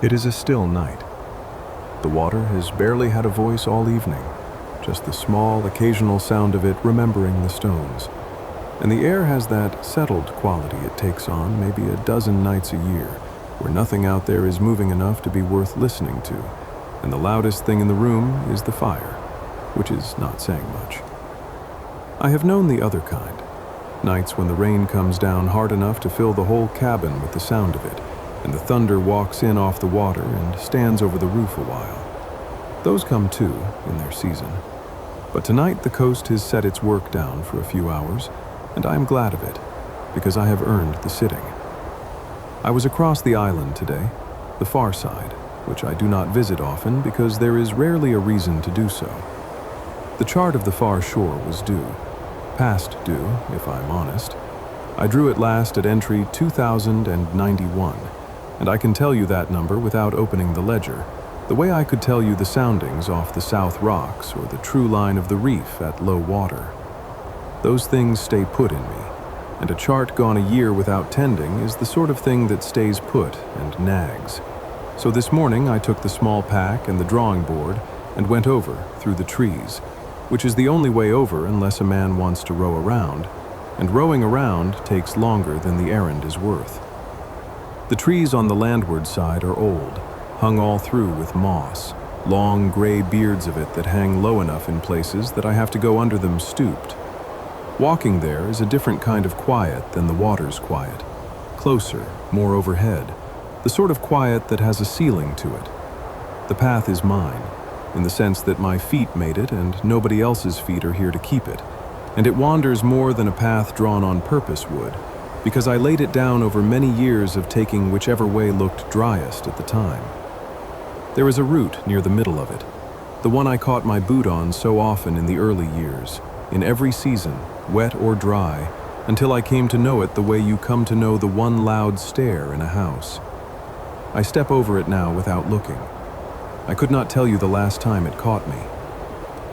It is a still night. The water has barely had a voice all evening, just the small, occasional sound of it remembering the stones. And the air has that settled quality it takes on maybe a dozen nights a year, where nothing out there is moving enough to be worth listening to, and the loudest thing in the room is the fire, which is not saying much. I have known the other kind, nights when the rain comes down hard enough to fill the whole cabin with the sound of it, and the thunder walks in off the water and stands over the roof a while. Those come too, in their season. But tonight the coast has set its work down for a few hours, and I am glad of it, because I have earned the sitting. I was across the island today, the far side, which I do not visit often because there is rarely a reason to do so. The chart of the far shore was due, past due, if I'm honest. I drew it last at entry 2091, and I can tell you that number without opening the ledger, the way I could tell you the soundings off the South Rocks or the true line of the reef at low water. Those things stay put in me, and a chart gone a year without tending is the sort of thing that stays put and nags. So this morning I took the small pack and the drawing board and went over through the trees, which is the only way over unless a man wants to row around, and rowing around takes longer than the errand is worth. The trees on the landward side are old, hung all through with moss, long gray beards of it that hang low enough in places that I have to go under them stooped. Walking there is a different kind of quiet than the water's quiet, closer, more overhead, the sort of quiet that has a ceiling to it. The path is mine, in the sense that my feet made it and nobody else's feet are here to keep it, and it wanders more than a path drawn on purpose would, because I laid it down over many years of taking whichever way looked driest at the time. There is a root near the middle of it, the one I caught my boot on so often in the early years, in every season, wet or dry, until I came to know it the way you come to know the one loud stair in a house. I step over it now without looking. I could not tell you the last time it caught me.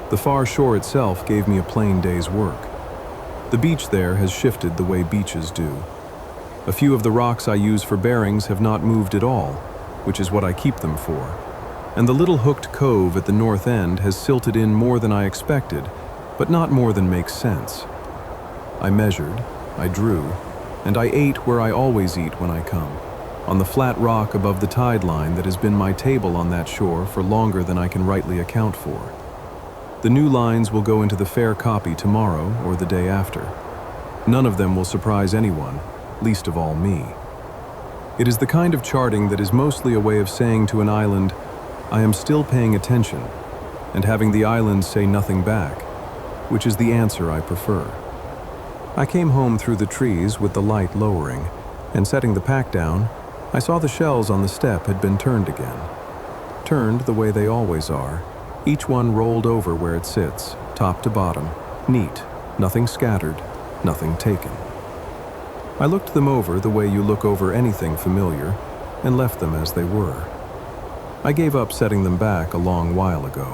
The far shore itself gave me a plain day's work. The beach there has shifted the way beaches do. A few of the rocks I use for bearings have not moved at all, which is what I keep them for. And the little hooked cove at the north end has silted in more than I expected, but not more than makes sense. I measured, I drew, and I ate where I always eat when I come, on the flat rock above the tide line that has been my table on that shore for longer than I can rightly account for. The new lines will go into the fair copy tomorrow or the day after. None of them will surprise anyone, least of all me. It is the kind of charting that is mostly a way of saying to an island, I am still paying attention, and having the island say nothing back, which is the answer I prefer. I came home through the trees with the light lowering, and setting the pack down, I saw the shells on the step had been turned again. Turned the way they always are, each one rolled over where it sits, top to bottom, neat, nothing scattered, nothing taken. I looked them over the way you look over anything familiar, and left them as they were. I gave up setting them back a long while ago.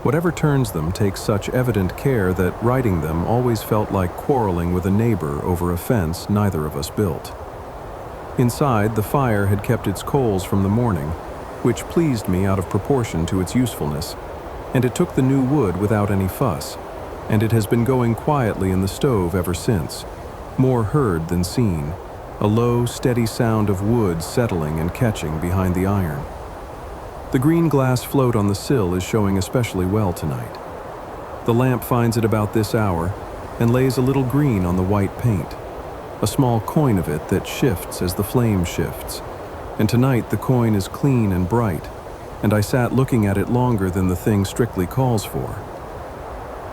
Whatever turns them takes such evident care that writing them always felt like quarreling with a neighbor over a fence neither of us built. Inside, the fire had kept its coals from the morning, which pleased me out of proportion to its usefulness, and it took the new wood without any fuss, and it has been going quietly in the stove ever since, more heard than seen, a low, steady sound of wood settling and catching behind the iron. The green glass float on the sill is showing especially well tonight. The lamp finds it about this hour and lays a little green on the white paint, a small coin of it that shifts as the flame shifts, and tonight the coin is clean and bright, and I sat looking at it longer than the thing strictly calls for.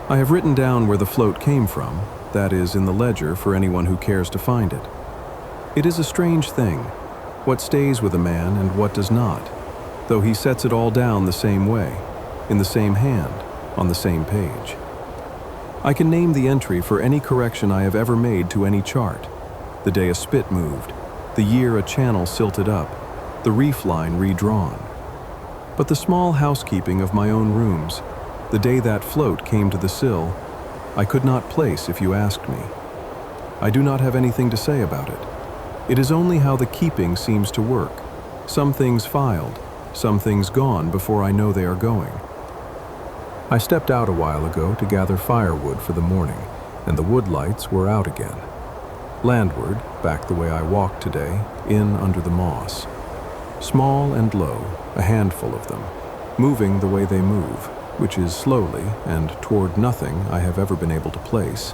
I have written down where the float came from, that is, in the ledger for anyone who cares to find it. It is a strange thing, what stays with a man and what does not, though he sets it all down the same way, in the same hand, on the same page. I can name the entry for any correction I have ever made to any chart, the day a spit moved, the year a channel silted up, the reef line redrawn. But the small housekeeping of my own rooms, the day that float came to the sill, I could not place if you asked me. I do not have anything to say about it. It is only how the keeping seems to work, Some things filed, some things gone before I know they are going. I stepped out a while ago to gather firewood for the morning, and the wood lights were out again. Landward, back the way I walked today, in under the moss. Small and low, a handful of them, moving the way they move, which is slowly and toward nothing I have ever been able to place.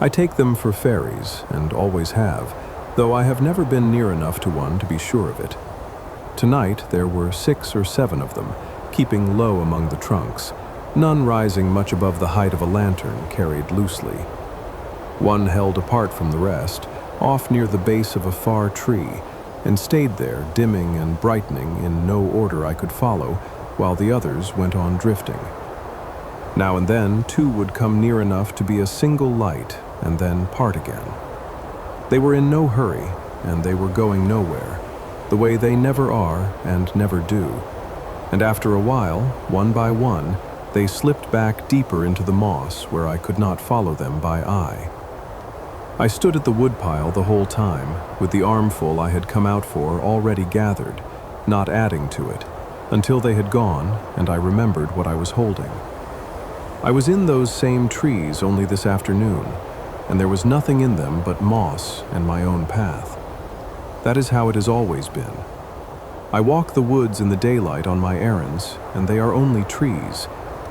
I take them for fairies, and always have, though I have never been near enough to one to be sure of it. Tonight there were 6 or 7 of them, keeping low among the trunks, none rising much above the height of a lantern carried loosely. One held apart from the rest, off near the base of a far tree, and stayed there, dimming and brightening in no order I could follow, while the others went on drifting. Now and then 2 would come near enough to be a single light, and then part again. They were in no hurry, and they were going nowhere, the way they never are and never do. And after a while, one by one, they slipped back deeper into the moss where I could not follow them by eye. I stood at the woodpile the whole time, with the armful I had come out for already gathered, not adding to it, until they had gone and I remembered what I was holding. I was in those same trees only this afternoon, and there was nothing in them but moss and my own path. That is how it has always been. I walk the woods in the daylight on my errands, and they are only trees,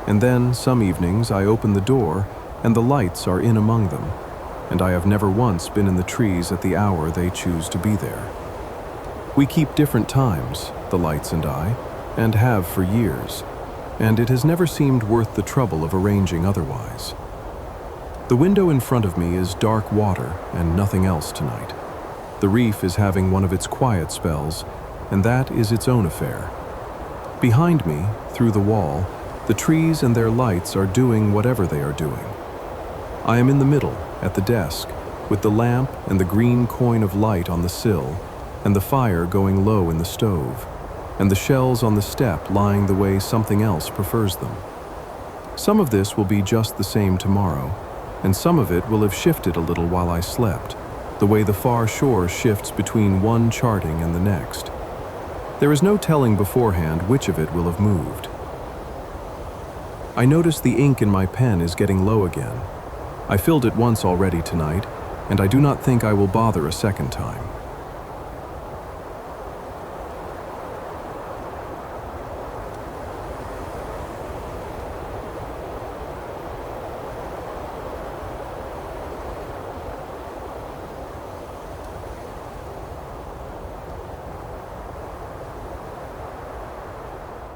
and then some evenings I open the door and the lights are in among them, and I have never once been in the trees at the hour they choose to be there. We keep different times, the lights and I, and have for years, and it has never seemed worth the trouble of arranging otherwise. The window in front of me is dark water and nothing else tonight. The reef is having one of its quiet spells, and that is its own affair. Behind me, through the wall, the trees and their lights are doing whatever they are doing. I am in the middle, at the desk, with the lamp and the green coin of light on the sill, and the fire going low in the stove, and the shells on the step lying the way something else prefers them. Some of this will be just the same tomorrow, and some of it will have shifted a little while I slept, the way the far shore shifts between one charting and the next. There is no telling beforehand which of it will have moved. I notice the ink in my pen is getting low again. I filled it once already tonight, and I do not think I will bother a second time.